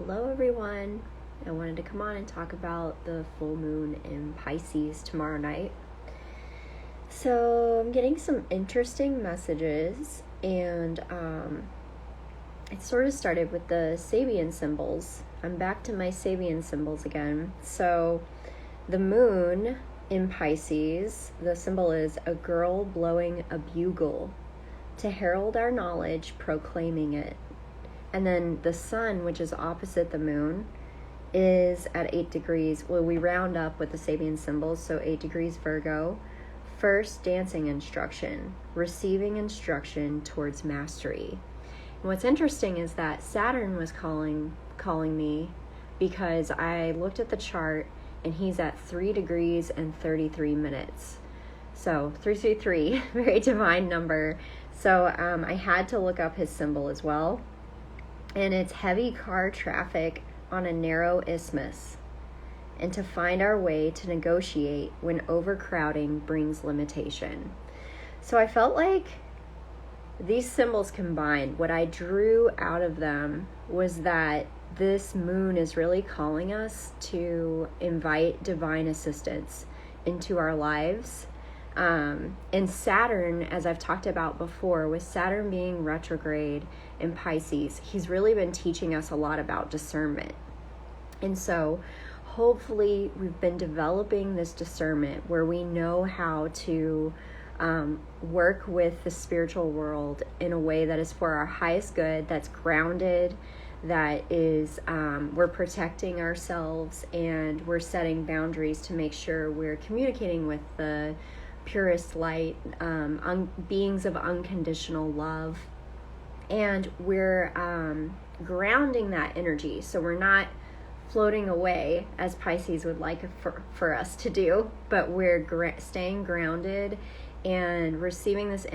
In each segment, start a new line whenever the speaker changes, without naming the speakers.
Hello everyone. I wanted to come on and talk about the full moon in Pisces tomorrow night. So I'm getting some interesting messages, and it sort of started with the Sabian Symbols. I'm back to my Sabian Symbols again. So the moon in Pisces, the symbol is a girl blowing a bugle to herald our knowledge, proclaiming it. And then the sun, which is opposite the moon, is at 8 degrees. Well, we round up with the Sabian Symbols, so 8 degrees Virgo. First, dancing instruction, receiving instruction towards mastery. And what's interesting is that Saturn was calling me because I looked at the chart and he's at 3 degrees and 33 minutes. So 333, very divine number. So I had to look up his symbol as well. And it's heavy car traffic on a narrow isthmus, and to find our way to negotiate when overcrowding brings limitation. So I felt like these symbols combined, what I drew out of them was that this moon is really calling us to invite divine assistance into our lives. And Saturn, as I've talked about before, with Saturn being retrograde in Pisces, he's really been teaching us a lot about discernment. And so hopefully we've been developing this discernment where we know how to work with the spiritual world in a way that is for our highest good, that's grounded, that is we're protecting ourselves, and we're setting boundaries to make sure we're communicating with the purest light, beings of unconditional love, and we're grounding that energy, so we're not floating away as Pisces would like for us to do, but we're staying grounded and receiving this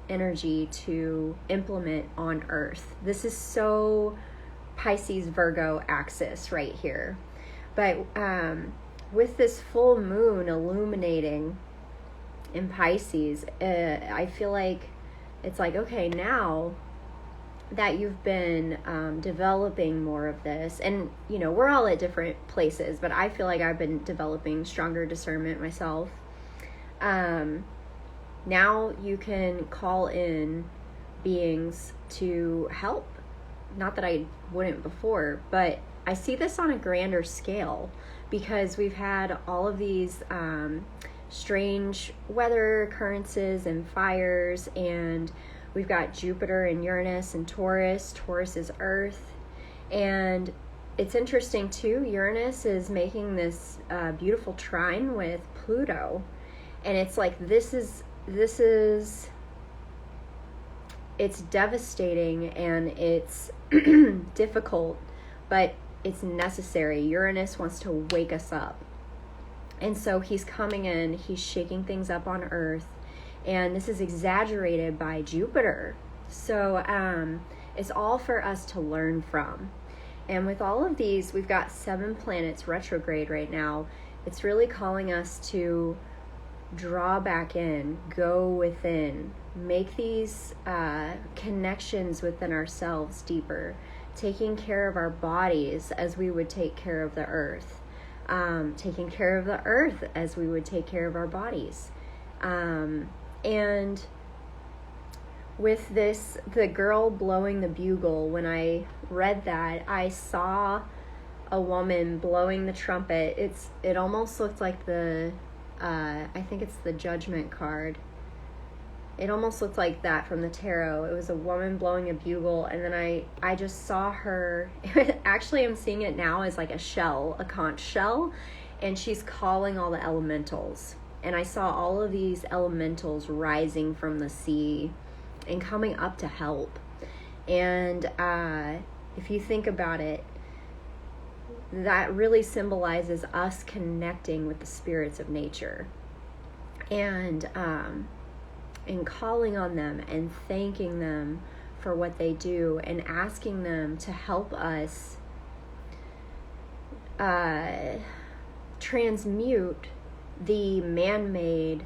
energy to implement on Earth. This is so Pisces Virgo axis right here. But with this full moon illuminating in Pisces, I feel like it's like, okay, now that you've been developing more of this, and we're all at different places, but I feel like I've been developing stronger discernment myself. Now you can call in beings to help. Not that I wouldn't before, but I see this on a grander scale because we've had all of these strange weather occurrences and fires, and we've got Jupiter and Uranus and Taurus. Taurus is Earth, and it's interesting too, Uranus is making this beautiful trine with Pluto, and it's like this is it's devastating and it's difficult, but it's necessary. Uranus wants to wake us up. And so he's coming in, he's shaking things up on Earth, and this is exaggerated by Jupiter. So it's all for us to learn from. And with all of these, we've got 7 planets retrograde right now. It's really calling us to draw back in, go within, make these connections within ourselves deeper, taking care of our bodies as we would take care of the earth. Taking care of the earth as we would take care of our bodies. And with this, the girl blowing the bugle, when I read that, I saw a woman blowing the trumpet. It almost looked like I think it's the Judgment card. It almost looked like that from the tarot. It was a woman blowing a bugle, and then I just saw her. Actually, I'm seeing it now as like a shell, a conch shell, and she's calling all the elementals. And I saw all of these elementals rising from the sea and coming up to help. And if you think about it, that really symbolizes us connecting with the spirits of nature. And calling on them and thanking them for what they do, and asking them to help us transmute the man-made,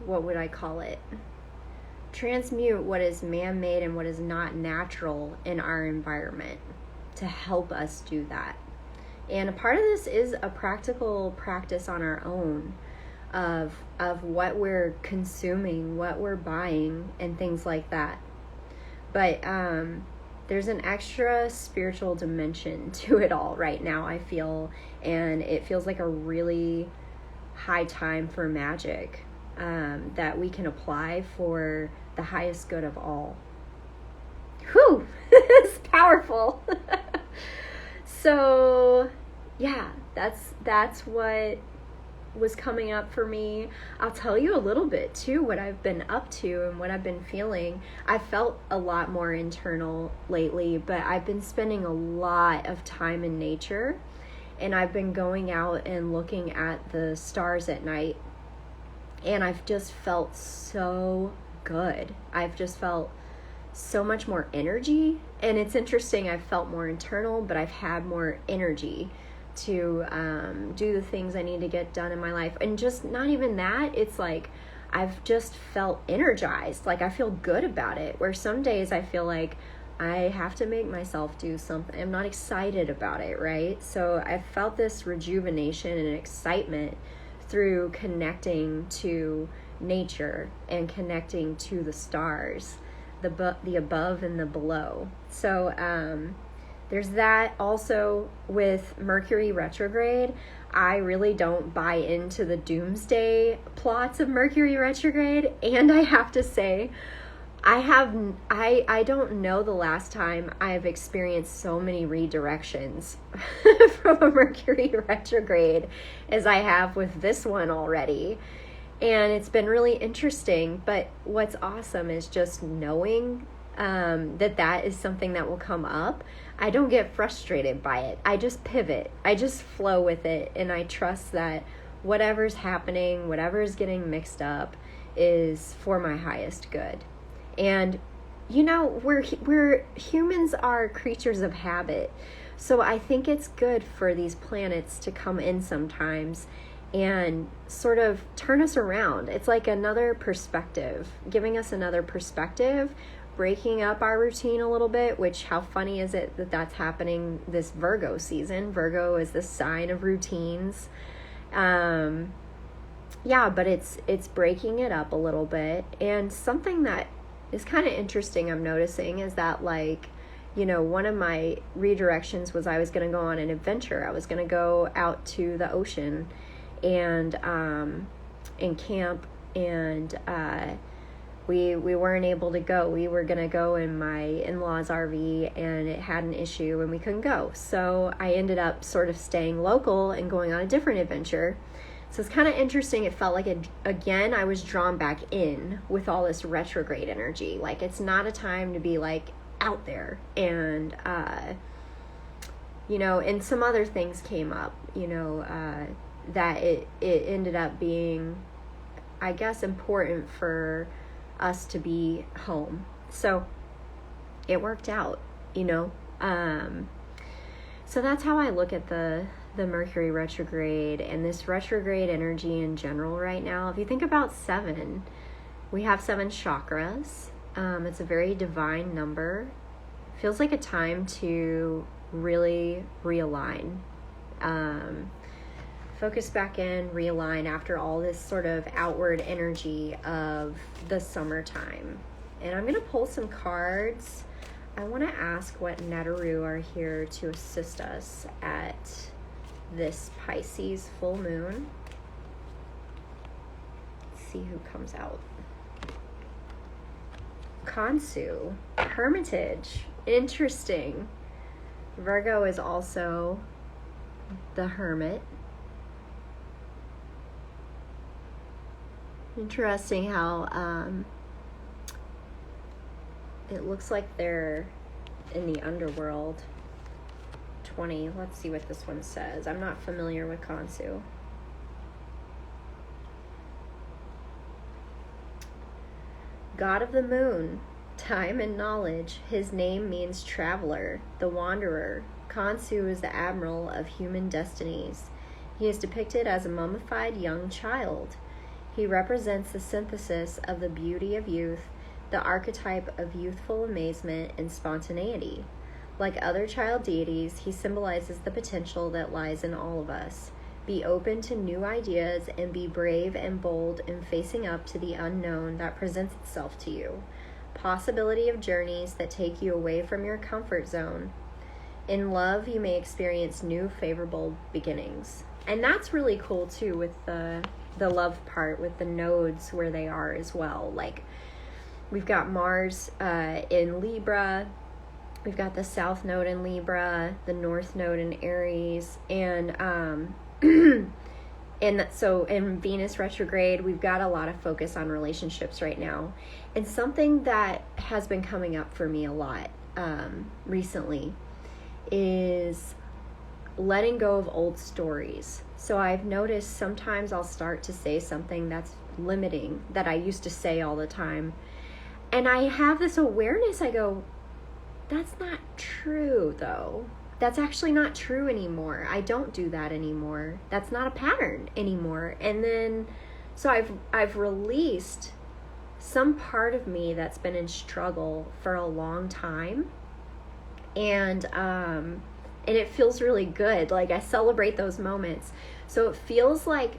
what would I call it? transmute what is man-made and what is not natural in our environment to help us do that. And a part of this is a practical practice on our own of what we're consuming, what we're buying, and things like that. But there's an extra spiritual dimension to it all right now, I feel, and it feels like a really high time for magic that we can apply for the highest good of all. Whew! It's powerful. So, yeah, that's what was coming up for me. I'll tell you a little bit too what I've been up to and what I've been feeling. I felt a lot more internal lately, but I've been spending a lot of time in nature, and I've been going out and looking at the stars at night, and I've just felt so good. I've just felt so much more energy, and it's interesting, I've felt more internal, but I've had more energy to do the things I need to get done in my life. And just not even that, it's like I've just felt energized, like I feel good about it, where some days I feel like I have to make myself do something, I'm not excited about it, right? So I felt this rejuvenation and excitement through connecting to nature and connecting to the stars, the above and the below. So there's that. Also with Mercury retrograde, I really don't buy into the doomsday plots of Mercury retrograde, and I have to say I don't know the last time I've experienced so many redirections from a Mercury retrograde as I have with this one already. And it's been really interesting, but what's awesome is just knowing that is something that will come up. I don't get frustrated by it. I just pivot. I just flow with it, and I trust that whatever's happening, whatever's getting mixed up is for my highest good. And we're humans are creatures of habit. So I think it's good for these planets to come in sometimes and sort of turn us around. It's like another perspective, giving us another perspective, breaking up our routine a little bit, which how funny is it that that's happening this Virgo season? Virgo is the sign of routines. Yeah, but it's breaking it up a little bit. And something that is kind of interesting I'm noticing is that, like, one of my redirections was I was going to go on an adventure. I was going to go out to the ocean and camp, and we weren't able to go. We were going to go in my in-laws' RV, and it had an issue and we couldn't go. So I ended up sort of staying local and going on a different adventure. So it's kind of interesting. It felt like, again, I was drawn back in with all this retrograde energy. Like, it's not a time to be, like, out there. And, and some other things came up, that it ended up being, I guess, important for us to be home. So it worked out, So that's how I look at the Mercury retrograde and this retrograde energy in general right now. If you think about 7, we have 7 chakras. It's a very divine number. Feels like a time to really realign. Focus back in, realign after all this sort of outward energy of the summertime. And I'm going to pull some cards. I want to ask what Netaru are here to assist us at this Pisces full moon. Let's see who comes out. Kansu, Hermitage. Interesting. Virgo is also the Hermit. Interesting how it looks like they're in the underworld. 20. Let's see what this one says. I'm not familiar with Kansu. God of the moon, time and knowledge. His name means traveler, the wanderer. Kansu is the admiral of human destinies. He is depicted as a mummified young child. He represents the synthesis of the beauty of youth, the archetype of youthful amazement and spontaneity. Like other child deities, he symbolizes the potential that lies in all of us. Be open to new ideas and be brave and bold in facing up to the unknown that presents itself to you. Possibility of journeys that take you away from your comfort zone. In love, you may experience new favorable beginnings. And that's really cool too, with the love part, with the nodes where they are as well. Like, we've got Mars in Libra, we've got the South Node in Libra, the North Node in Aries, and and so in Venus retrograde, we've got a lot of focus on relationships right now. And something that has been coming up for me a lot recently is letting go of old stories. So I've noticed sometimes I'll start to say something that's limiting that I used to say all the time. And I have this awareness, I go, that's not true though. That's actually not true anymore. I don't do that anymore. That's not a pattern anymore. And then, so I've released some part of me that's been in struggle for a long time. And it feels really good. Like, I celebrate those moments. So it feels like,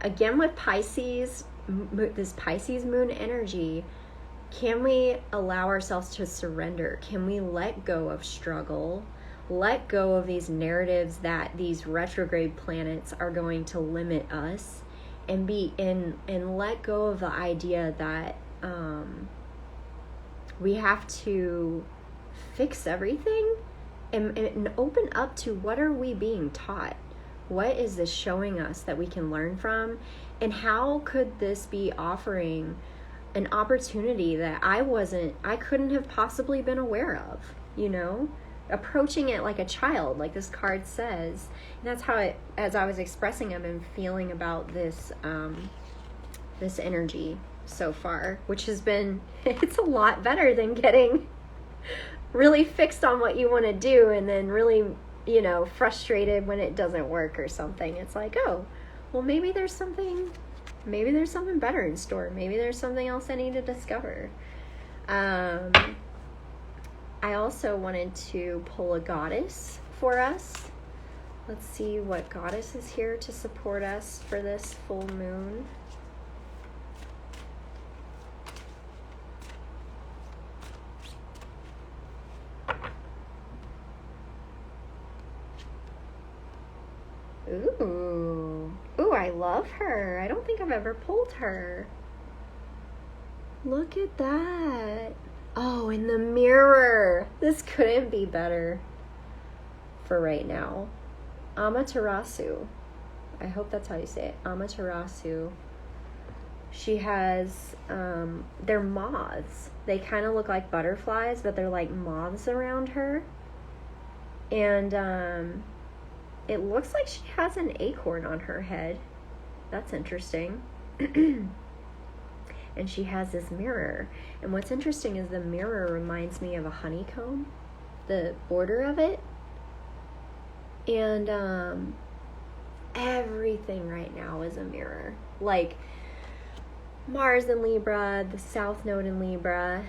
again, with Pisces, this Pisces moon energy, can we allow ourselves to surrender? Can we let go of struggle? Let go of these narratives that these retrograde planets are going to limit us, and let go of the idea that we have to fix everything, and open up to what are we being taught? What is this showing us that we can learn from? And how could this be offering an opportunity that I couldn't have possibly been aware of, approaching it like a child, like this card says. And that's how as I was expressing, I've been feeling about this this energy so far, which has been, it's a lot better than getting really fixed on what you want to do and then really, frustrated when it doesn't work or something. It's like, oh, well, maybe there's something better in store. Maybe there's something else I need to discover. I also wanted to pull a goddess for us. Let's see what goddess is here to support us for this full moon. Ooh, I love her. I don't think I've ever pulled her. Look at that. Oh, in the mirror. This couldn't be better for right now. Amaterasu. I hope that's how you say it. Amaterasu. She has, they're moths. They kind of look like butterflies, but they're like moths around her. And it looks like she has an acorn on her head. That's interesting. And she has this mirror. And what's interesting is the mirror reminds me of a honeycomb, the border of it. And everything right now is a mirror. Like Mars in Libra, the South Node in Libra,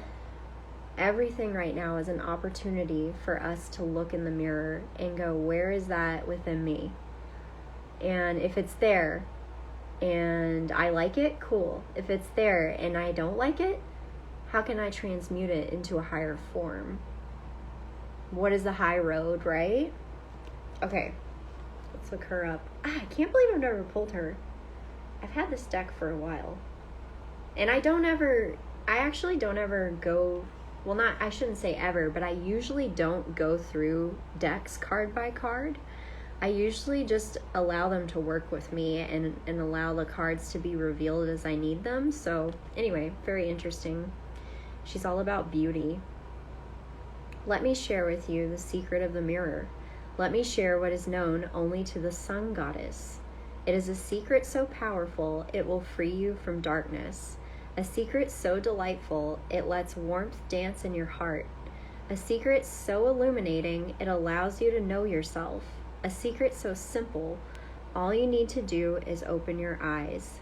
everything right now is an opportunity for us to look in the mirror and go, where is that within me? And if it's there, and I like it, cool. If it's there and I don't like it, how can I transmute it into a higher form? What is the high road, right? Okay, let's look her up. I can't believe I've never pulled her. I've had this deck for a while. And I actually don't ever go, well, not, I shouldn't say ever, but I usually don't go through decks card by card. I usually just allow them to work with me and allow the cards to be revealed as I need them. So anyway, very interesting. She's all about beauty. Let me share with you the secret of the mirror. Let me share what is known only to the sun goddess. It is a secret so powerful, it will free you from darkness. A secret so delightful, it lets warmth dance in your heart. A secret so illuminating, it allows you to know yourself. A secret so simple, all you need to do is open your eyes.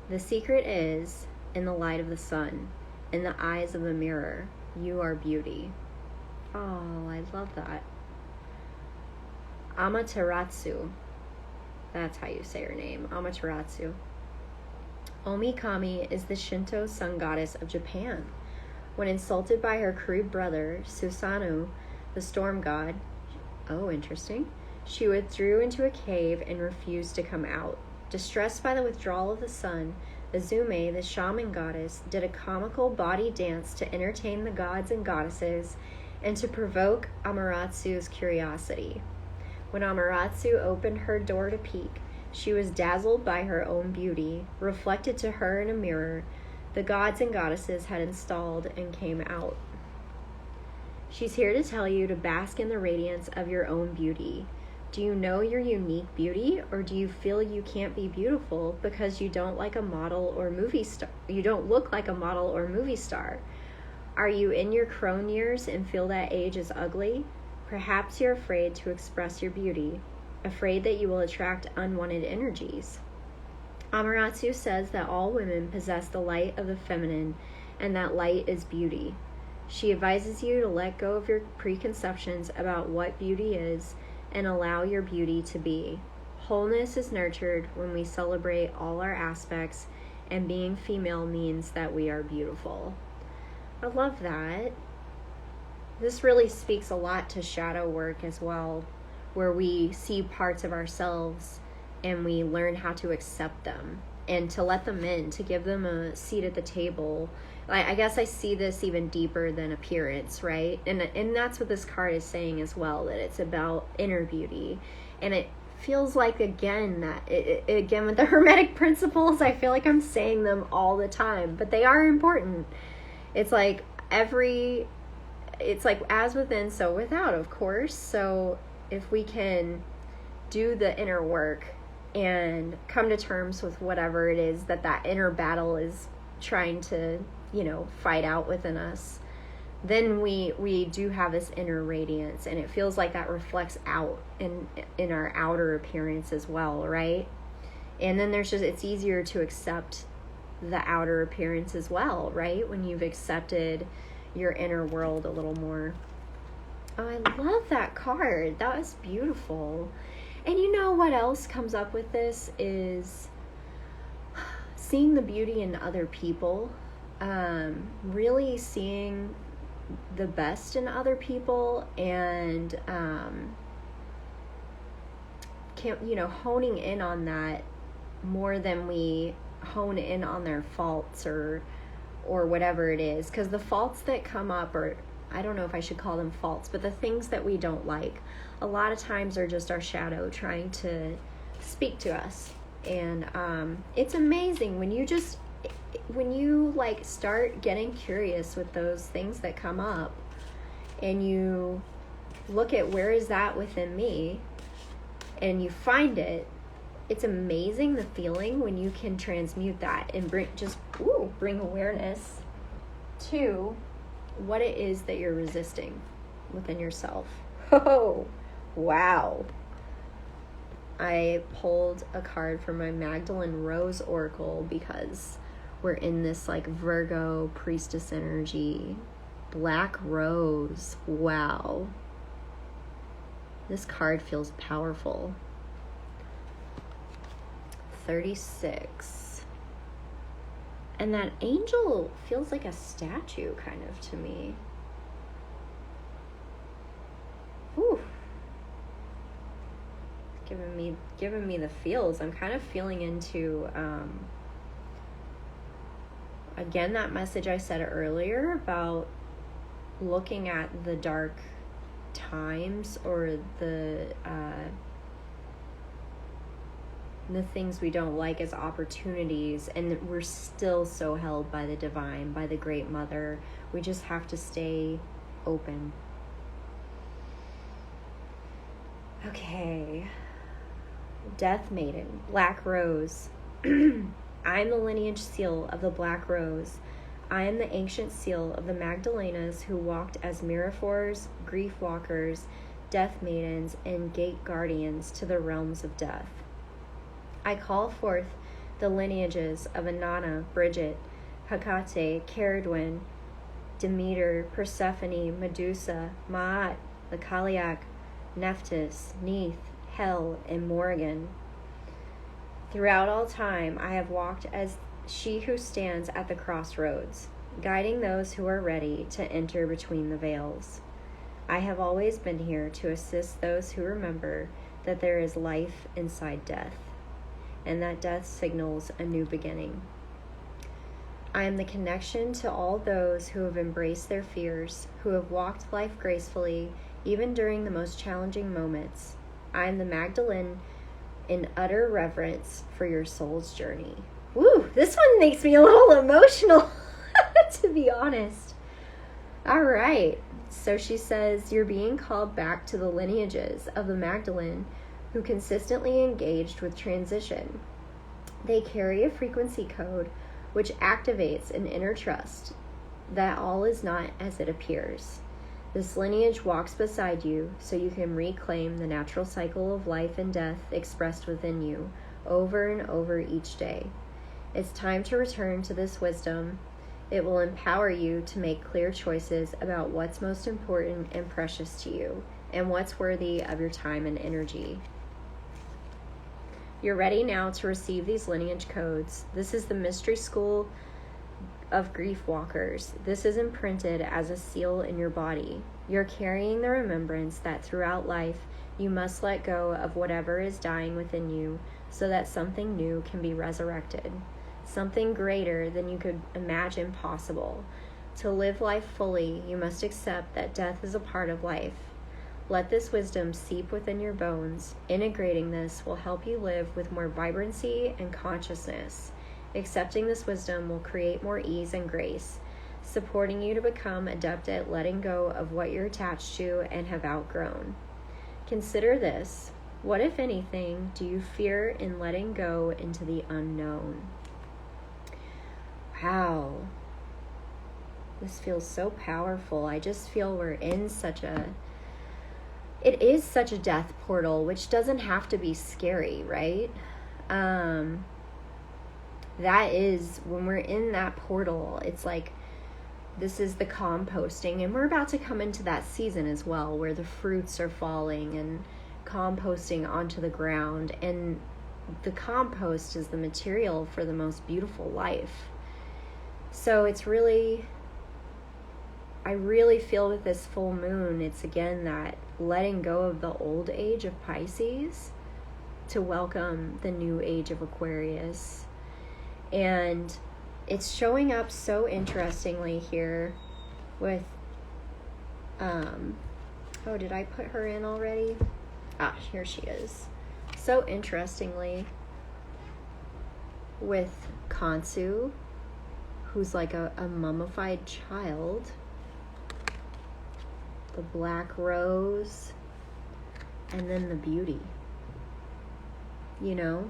The secret is in the light of the sun. in the eyes of a mirror. You are beauty. Oh, I love that. Amaterasu. That's how you say her name. Amaterasu. Omikami is the Shinto sun goddess of Japan. When insulted by her crude brother, Susanoo, the storm god, oh, interesting, she withdrew into a cave and refused to come out. Distressed by the withdrawal of the sun, Azume, the shaman goddess, did a comical body dance to entertain the gods and goddesses and to provoke Amaterasu's curiosity. When Amaterasu opened her door to peek, she was dazzled by her own beauty, reflected to her in a mirror the gods and goddesses had installed, and came out. She's here to tell you to bask in the radiance of your own beauty. Do you know your unique beauty, or do you feel you can't be beautiful because you don't like a model or movie star? You don't look like a model or movie star. Are you in your crone years and feel that age is ugly? Perhaps you're afraid to express your beauty, afraid that you will attract unwanted energies. Amaterasu says that all women possess the light of the feminine, and that light is beauty. She advises you to let go of your preconceptions about what beauty is and allow your beauty to be. Wholeness is nurtured when we celebrate all our aspects, and being female means that we are beautiful. I love that. This really speaks a lot to shadow work as well, where we see parts of ourselves and we learn how to accept them and to let them in, to give them a seat at the table. I guess I see this even deeper than appearance, right? And that's what this card is saying as well, that it's about inner beauty. And it feels like, again, that again with the Hermetic principles, I feel like I'm saying them all the time, but they are important. It's like it's like as within, so without, of course. So if we can do the inner work and come to terms with whatever it is that inner battle is trying to, fight out within us, then we do have this inner radiance, and it feels like that reflects out in our outer appearance as well, right? And then it's easier to accept the outer appearance as well, right? When you've accepted your inner world a little more. Oh, I love that card. That was beautiful. And you know what else comes up with this is seeing the beauty in other people, really seeing the best in other people, and honing in on that more than we hone in on their faults or whatever it is. Because the faults that come up, or I don't know if I should call them faults, but the things that we don't like, a lot of times are just our shadow trying to speak to us. And it's amazing when you like start getting curious with those things that come up, and you look at where is that within me, and you find it. It's amazing the feeling when you can transmute that and bring awareness to what it is that you're resisting within yourself. Oh, wow. I pulled a card from my Magdalene Rose Oracle because we're in this like Virgo priestess energy. Black Rose. Wow. This card feels powerful. 36. And that angel feels like a statue kind of to me. Ooh. Giving me the feels. I'm kind of feeling into again that message I said earlier about looking at the dark times, or the things we don't like as opportunities, and we're still so held by the divine, by the Great Mother. We just have to stay open. Okay. Death Maiden, Black Rose. I am the lineage seal of the Black Rose. I am the ancient seal of the Magdalenas who walked as miraphors, grief walkers, death maidens, and gate guardians to the realms of death. I call forth the lineages of Inanna, Bridget, Hecate, Caradwen, Demeter, Persephone, Medusa, Maat, the Cailleach, Nephthys, Neith, Hel, and Morrigan. Throughout all time, I have walked as she who stands at the crossroads, guiding those who are ready to enter between the veils. I have always been here to assist those who remember that there is life inside death, and that death signals a new beginning. I am the connection to all those who have embraced their fears, who have walked life gracefully, even during the most challenging moments. I am the Magdalene in utter reverence for your soul's journey. Woo, this one makes me a little emotional, to be honest. All right, so she says, you're being called back to the lineages of the Magdalene who consistently engaged with transition. They carry a frequency code which activates an inner trust that all is not as it appears. This lineage walks beside you so you can reclaim the natural cycle of life and death expressed within you over and over each day. It's time to return to this wisdom. It will empower you to make clear choices about what's most important and precious to you and what's worthy of your time and energy. You're ready now to receive these lineage codes. This is the mystery school of grief walkers. This is imprinted as a seal in your body. You're carrying the remembrance that throughout life you must let go of whatever is dying within you so that something new can be resurrected, something greater than you could imagine possible. To live life fully, you must accept that death is a part of life. Let this wisdom seep within your bones. Integrating this will help you live with more vibrancy and consciousness. Accepting this wisdom will create more ease and grace, supporting you to become adept at letting go of what you're attached to and have outgrown. Consider this. What, if anything, do you fear in letting go into the unknown? Wow. This feels so powerful. I just feel we're in it is such a death portal, which doesn't have to be scary, right? That is, when we're in that portal, it's like, this is the composting, and we're about to come into that season as well, where the fruits are falling and composting onto the ground, and the compost is the material for the most beautiful life. So it's really, I really feel with this full moon, it's again that letting go of the old age of Pisces to welcome the new age of Aquarius. And it's showing up so interestingly here with, oh, did I put her in already? Ah, here she is. So interestingly with Kansu, who's like a mummified child, the black rose, and then the beauty. You know,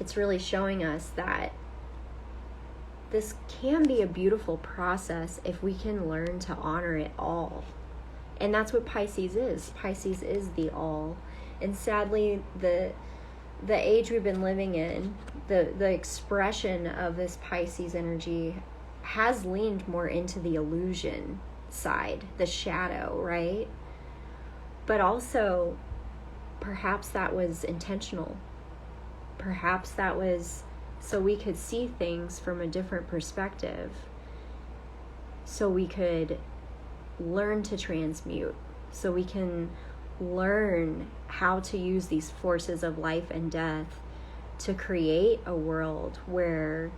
it's really showing us that this can be a beautiful process if we can learn to honor it all. And that's what Pisces is. Pisces is the all. And sadly, the age we've been living in, the expression of this Pisces energy has leaned more into the illusion side, the shadow, right? But also, perhaps that was intentional. Perhaps that was so we could see things from a different perspective, so we could learn to transmute, so we can learn how to use these forces of life and death to create a world where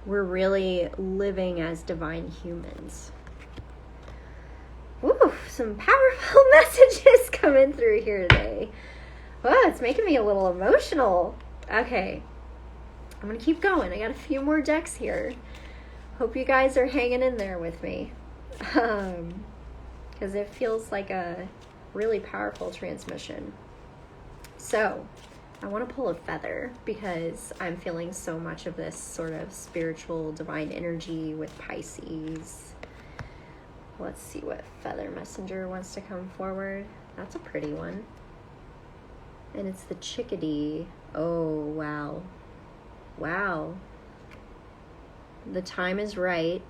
we're really living as divine humans. Ooh, some powerful messages coming through here today. Whoa, it's making me a little emotional. Okay, I'm going to keep going. I got a few more decks here. Hope you guys are hanging in there with me. Because it feels like a really powerful transmission. So, I want to pull a feather because I'm feeling so much of this sort of spiritual divine energy with Pisces. Let's see what feather messenger wants to come forward. That's a pretty one. And it's the chickadee. Oh, wow. Wow. The time is right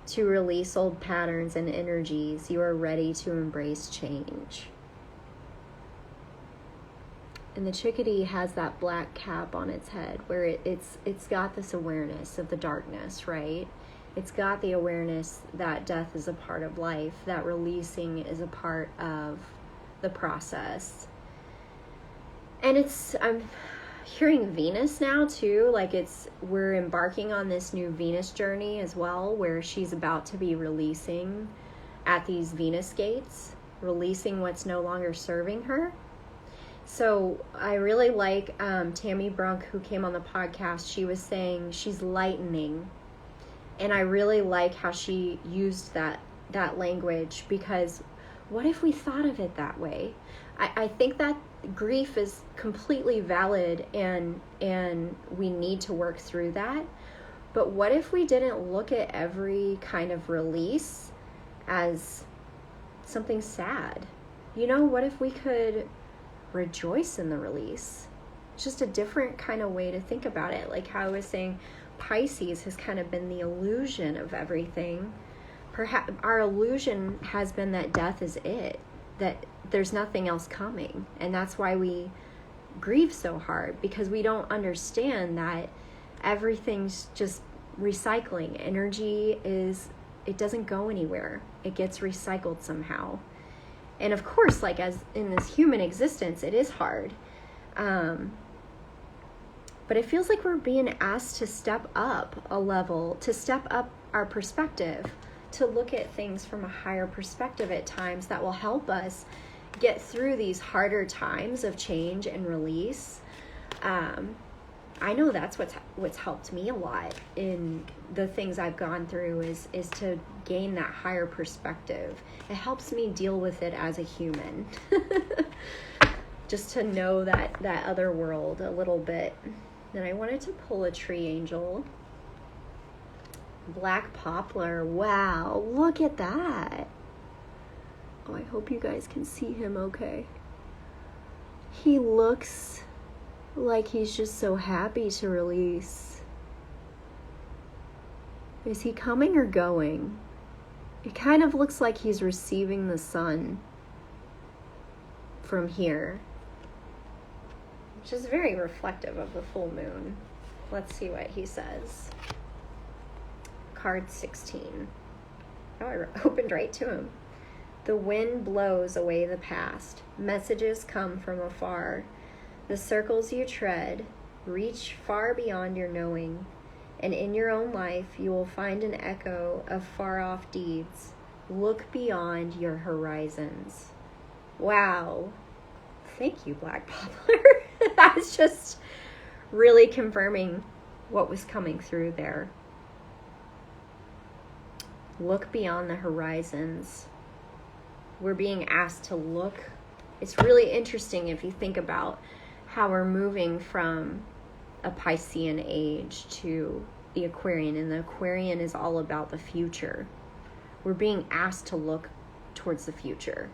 to release old patterns and energies. You are ready to embrace change. And the chickadee has that black cap on its head where it's got this awareness of the darkness, right? It's got the awareness that death is a part of life, that releasing is a part of the process. And I'm hearing Venus now too, like we're embarking on this new Venus journey as well, where she's about to be releasing at these Venus gates, releasing what's no longer serving her. So I really like Tammy Brunk, who came on the podcast. She was saying she's lightening, and I really like how she used that language, because what if we thought of it that way? I think that grief is completely valid, and we need to work through that. But what if we didn't look at every kind of release as something sad? You know, what if we could rejoice in the release? It's just a different kind of way to think about it. Like how I was saying, Pisces has kind of been the illusion of everything. Perhaps our illusion has been that death is it, that there's nothing else coming. And that's why we grieve so hard, because we don't understand that everything's just recycling. Energy it doesn't go anywhere. It gets recycled somehow. And of course, like as in this human existence, it is hard. But it feels like we're being asked to step up a level, to step up our perspective, to look at things from a higher perspective at times that will help us get through these harder times of change and release. I know that's what's helped me a lot in the things I've gone through is to gain that higher perspective. It helps me deal with it as a human. Just to know that other world a little bit. Then I wanted to pull a tree angel. Black poplar. Wow, look at that. Oh, I hope you guys can see him okay. He looks like he's just so happy to release. Is he coming or going? It kind of looks like he's receiving the sun from here, which is very reflective of the full moon. Let's see what he says. Card 16. Oh, I opened right to him. The wind blows away the past. Messages come from afar. The circles you tread reach far beyond your knowing, and in your own life you will find an echo of far-off deeds. Look beyond your horizons. Wow. Thank you, Black Poplar. That's just really confirming what was coming through there. Look beyond the horizons. We're being asked to look. It's really interesting if you think about how we're moving from a Piscean age to the Aquarian, and the Aquarian is all about the future. We're being asked to look towards the future.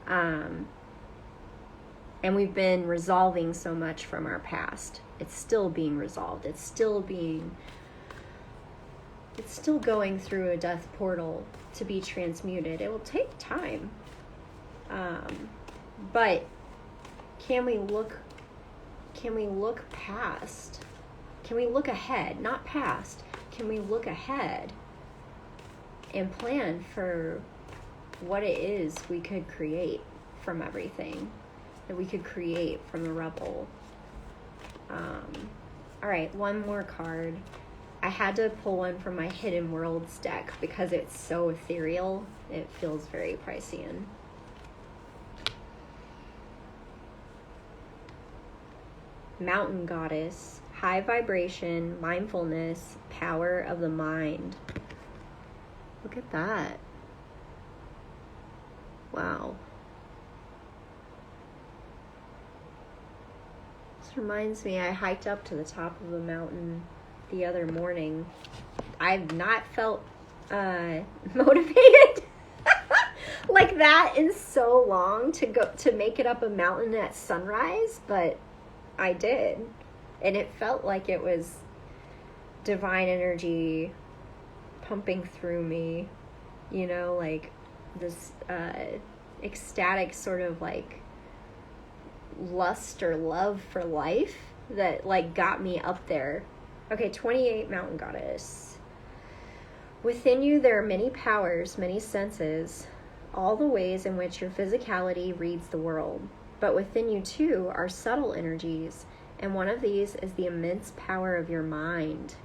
And we've been resolving so much from our past. It's still being resolved. It's still going through a death portal to be transmuted. It will take time. But can we look past? Can we look ahead, not past? Can we look ahead and plan for what it is we could create from everything that we could create from the rubble? All right, one more card. I had to pull one from my Hidden Worlds deck because it's so ethereal. It feels very Piscean. Mountain Goddess, high vibration, mindfulness, power of the mind. Look at that. Wow. This reminds me, I hiked up to the top of a mountain the other morning. I've not felt motivated like that in so long to make it up a mountain at sunrise, but I did, and it felt like it was divine energy pumping through me, you know, like this ecstatic sort of like lust or love for life that like got me up there. Okay, 28, Mountain Goddess. Within you there are many powers, many senses, all the ways in which your physicality reads the world. But within you too are subtle energies, and one of these is the immense power of your mind.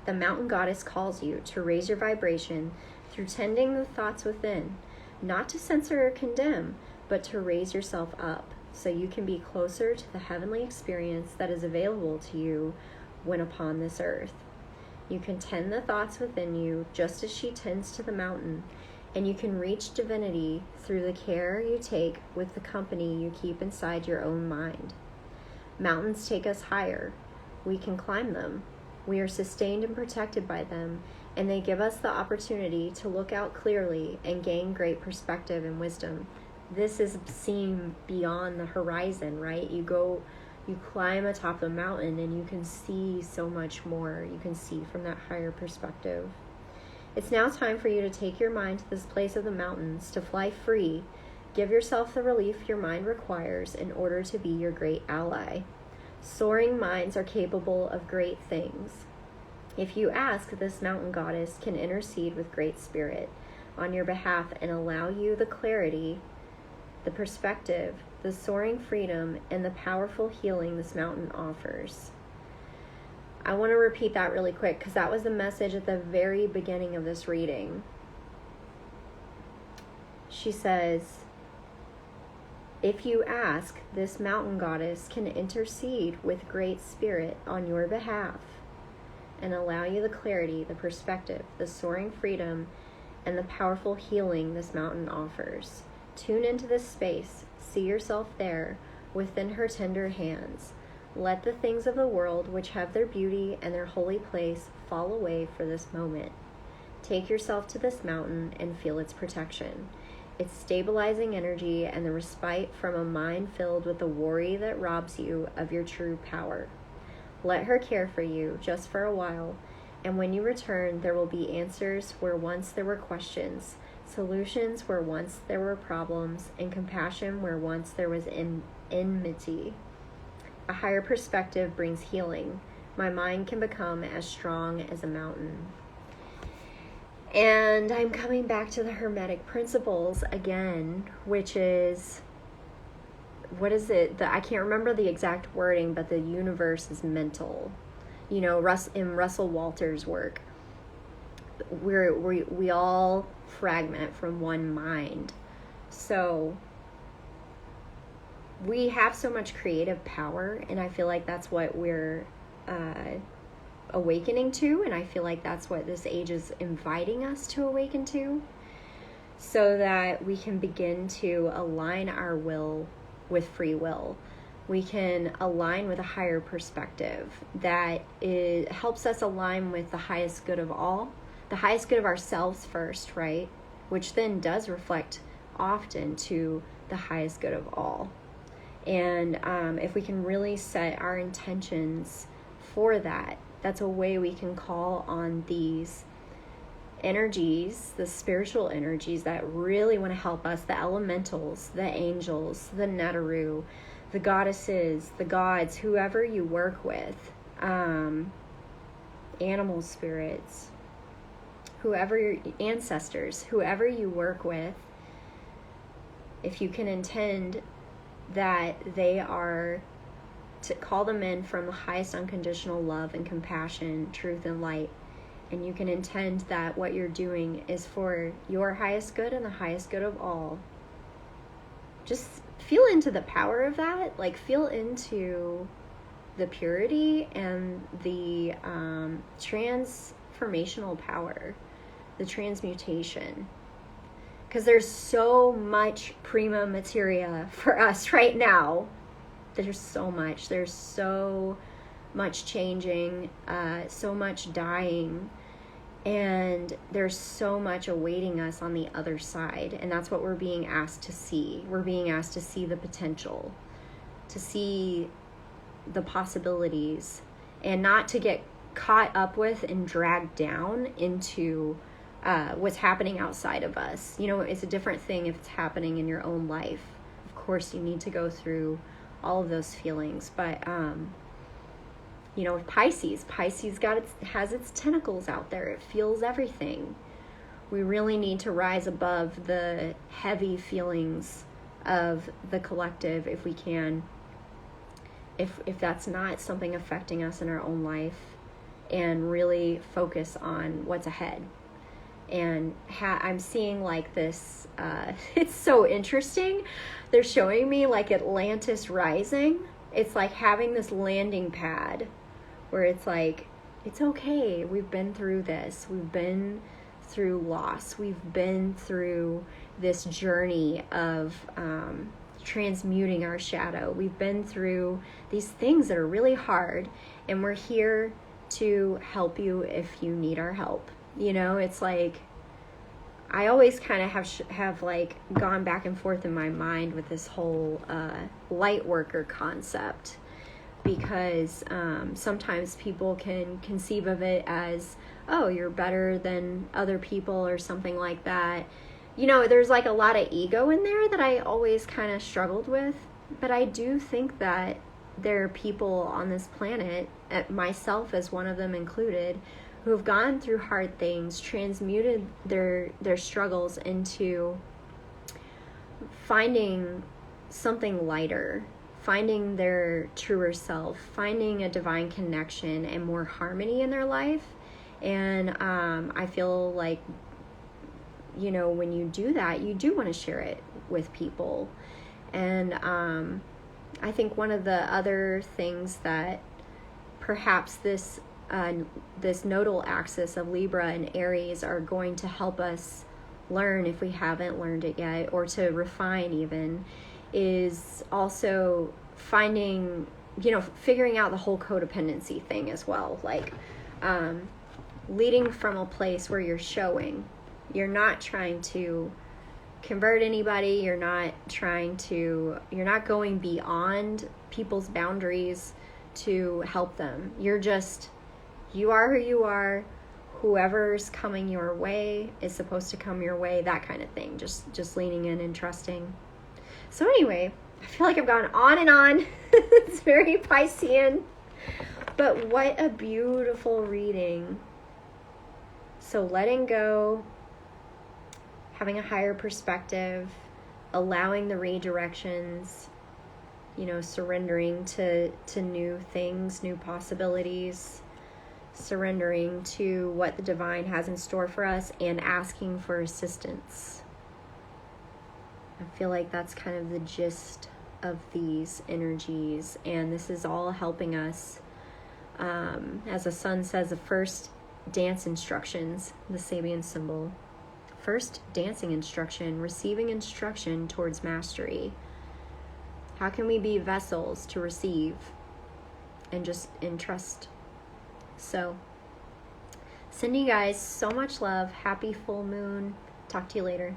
The Mountain Goddess calls you to raise your vibration through tending the thoughts within, not to censor or condemn, but to raise yourself up so you can be closer to the heavenly experience that is available to you when upon this earth. You can tend the thoughts within you just as she tends to the mountain, and you can reach divinity through the care you take with the company you keep inside your own mind. Mountains take us higher. We can climb them. We are sustained and protected by them, and they give us the opportunity to look out clearly and gain great perspective and wisdom. This is seeing beyond the horizon, right? You climb atop the mountain and you can see so much more. You can see from that higher perspective. It's now time for you to take your mind to this place of the mountains, to fly free. Give yourself the relief your mind requires in order to be your great ally. Soaring minds are capable of great things. If you ask, this Mountain Goddess can intercede with Great Spirit on your behalf and allow you the clarity, the perspective, the soaring freedom, and the powerful healing this mountain offers. I want to repeat that really quick because that was the message at the very beginning of this reading. She says, if you ask, this Mountain Goddess can intercede with Great Spirit on your behalf and allow you the clarity, the perspective, the soaring freedom, and the powerful healing this mountain offers. Tune into this space. See yourself there within her tender hands. Let the things of the world which have their beauty and their holy place fall away for this moment. Take yourself to this mountain and feel its protection, its stabilizing energy, and the respite from a mind filled with the worry that robs you of your true power. Let her care for you just for a while, and when you return, there will be answers where once there were questions, solutions where once there were problems, and compassion where once there was enmity. A higher perspective brings healing. My mind can become as strong as a mountain. And I'm coming back to the Hermetic principles again, which is, what is it? I can't remember the exact wording, but the universe is mental. You know, in Russell Walter's work, we all fragment from one mind. So we have so much creative power, and I feel like that's what we're awakening to, and I feel like that's what this age is inviting us to awaken to, so that we can begin to align our will with free will. We can align with a higher perspective that helps us align with the highest good of all, the highest good of ourselves first, right? Which then does reflect often to the highest good of all. And if we can really set our intentions for that, that's a way we can call on these energies, the spiritual energies that really want to help us, the elementals, the angels, the Netaru, the goddesses, the gods, whoever you work with, animal spirits, whoever your ancestors, whoever you work with, if you can intend that they are, to call them in from the highest unconditional love and compassion, truth and light, and you can intend that what you're doing is for your highest good and the highest good of all. Just feel into the power of that, like feel into the purity and the transformational power, the transmutation. Because there's so much prima materia for us right now. There's so much changing, so much dying, and there's so much awaiting us on the other side. And that's what we're being asked to see. We're being asked to see the potential, to see the possibilities, and not to get caught up with and dragged down into what's happening outside of us. You know, it's a different thing if it's happening in your own life. Of course, you need to go through all of those feelings, but you know, with Pisces has its tentacles out there. It feels everything. We really need to rise above the heavy feelings of the collective if we can. If that's not something affecting us in our own life, and really focus on what's ahead. And I'm seeing like this, it's so interesting. They're showing me like Atlantis rising. It's like having this landing pad where it's like, it's okay. We've been through this. We've been through loss. We've been through this journey of transmuting our shadow. We've been through these things that are really hard, and we're here to help you if you need our help. You know, it's like, I always kind of have like gone back and forth in my mind with this whole light worker concept, because sometimes people can conceive of it as, oh, you're better than other people or something like that. You know, there's like a lot of ego in there that I always kind of struggled with, but I do think that there are people on this planet, myself as one of them included, who have gone through hard things, transmuted their struggles into finding something lighter, finding their truer self, finding a divine connection and more harmony in their life. And I feel like, you know, when you do that, you do want to share it with people. And I think one of the other things that perhaps this nodal axis of Libra and Aries are going to help us learn, if we haven't learned it yet, or to refine even, is also finding, you know, figuring out the whole codependency thing as well. Like leading from a place where you're showing. You're not trying to convert anybody. You're not going beyond people's boundaries to help them. You are who you are. Whoever's coming your way is supposed to come your way, that kind of thing. Just leaning in and trusting. So anyway, I feel like I've gone on and on. It's very Piscean. But what a beautiful reading. So letting go, having a higher perspective, allowing the redirections, you know, surrendering to new things, new possibilities, surrendering to what the divine has in store for us, and asking for assistance. I feel like that's kind of the gist of these energies, and this is all helping us. As the sun says, the first dance instructions, the Sabian symbol. First dancing instruction, receiving instruction towards mastery. How can we be vessels to receive and just entrust? So, sending you guys so much love. Happy full moon. Talk to you later.